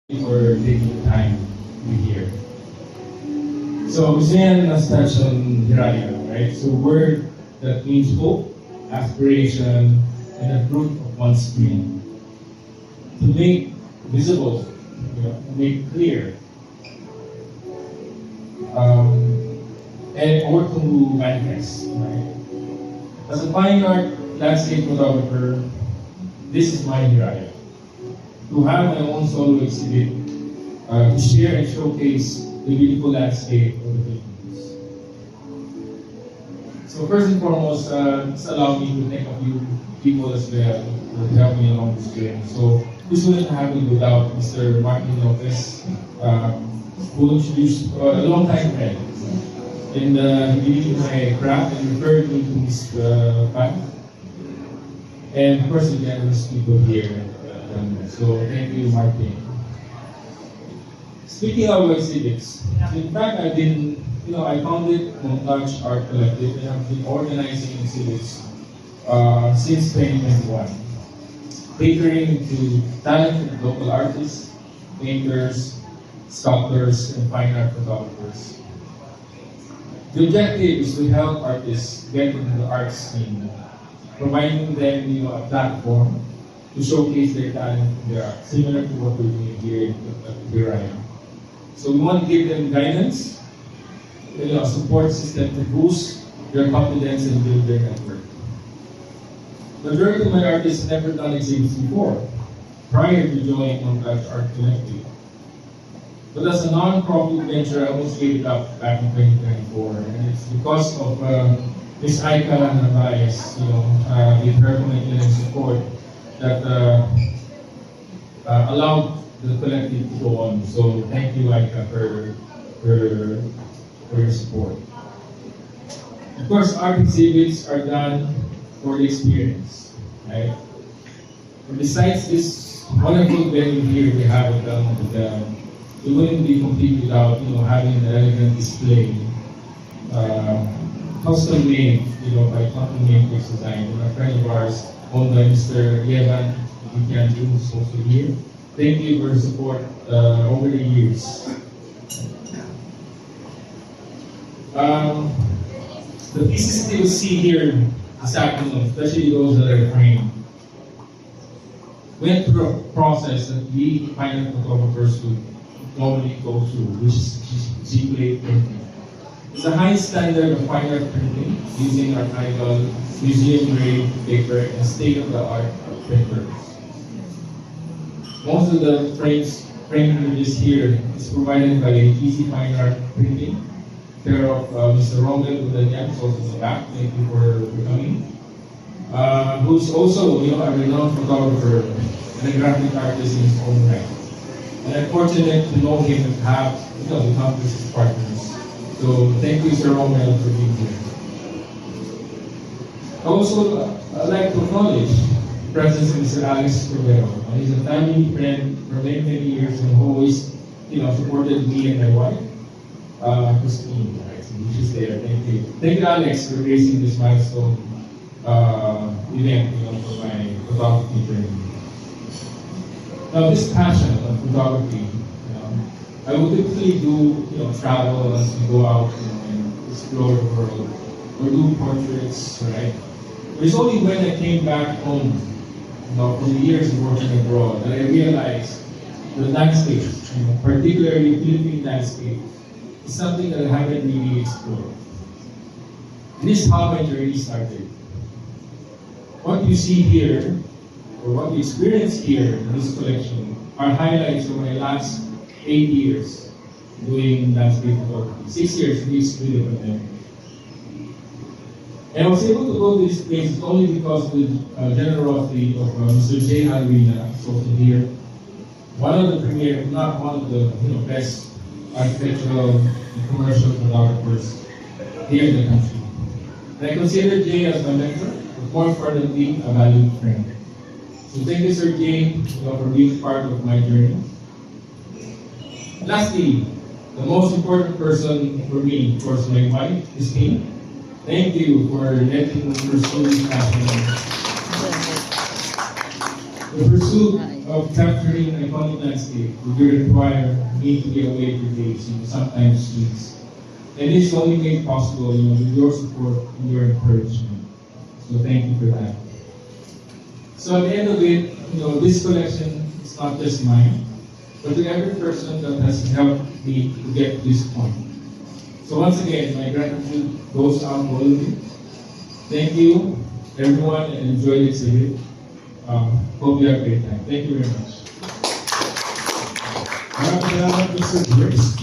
for taking the time to be here. So, gusto niya na-touch on Hiraya, right? So, word that means hope, aspiration, and the fruit of one's dream. To make visible, to make clear, and or to manifest, right? As a fine art landscape photographer, this is my Hiraya. To have my own solo exhibit, to share and showcase the beautiful landscape of the Philippines. So first and foremost, just allow me to thank a few people as well for helping me along this journey. So this wouldn't happen without Mr. Martin Lopez, who introduced a long-time friend. And he believed in my craft and referred me to his path. And of course, the generous people here. So thank you, Martin. Speaking of exhibits, in fact, I founded Montage Art Collective and I've been organizing exhibits since 2021, catering to talented local artists, painters, sculptors, and fine art photographers. The objective is to help artists get into the arts scene, providing them a platform to showcase their talent and their art, similar to what we're doing here at Hiraya. So we want to give them guidance, a support system to boost their confidence and build their network. Majority of my artists never done exhibits before, prior to joining Montage Art Collective. But as a non-profit venture, I almost gave it up back in 2024, and it's because of Ms. Aika Narvaez, with her commitment and support that allowed the collective to go on. So thank you, Aika, for your support. Of course, art exhibits are done for the experience, right? And besides this wonderful venue here we have at it wouldn't be complete without having an elegant display, custom made, by Quantum Matrix Design, a friend of ours, owned by Mr. Yevan Vikian, who's also here. Thank you for your support over the years. The pieces that you see here this afternoon, especially those that are framed, went through a process that we fine art photographers would normally go through, which is G-plate printing. It's a high standard of fine art printing using archival, museum-grade paper, and state-of-the-art printers. Most of the frame images here is provided by Easy Fine Art Printing, care of Mr. Romel Budanian, who's also in the back. Thank you for coming. Who's also a renowned photographer and a graphic artist in his own right. And I'm fortunate to know him and have become his partners. So thank you, Sir Romel, for being here. Also, I'd like to acknowledge the presence of Mr. Alex Rivero. He's a family friend for many, many years and always supported me and my wife, Christine. Right? So she's there. Thank you. Thank you, Alex, for gracing this milestone event for my photography journey. Now, this passion of photography, I would typically do travel as we go out and explore the world or do portraits, right? But it's only when I came back home, from the years of working abroad, that I realized the landscape, particularly Philippine landscape, is something that I haven't really explored. And this is how my journey started. What you see here, or what you experience here in this collection, are highlights of my last 8 years doing landscape photography. 6 years we excluded from them. And I was able to go to these places only because of the generosity of Mr. J. Alvina, who's also here. One of the premier, if not one of the best architectural and commercial photographers here in the country. And I consider Jay as my mentor, but more importantly, a valued friend. So thank you, Sir Jay, for being part of my journey. Lastly, the most important person for me, of course, my wife, Christine. Thank you for letting me pursue this passion. The pursuit of capturing an iconic landscape will require me to be away for days, sometimes weeks. And this is only made possible, with your support and your encouragement. So thank you for that. So at the end of it, this collection is not just mine, but to every person that has helped me to get to this point. So once again, my gratitude goes out to all of you. Thank you, everyone, and enjoy the exhibit. Hope you have a great time. Thank you very much. Maraming salamat, Mr. Briggs.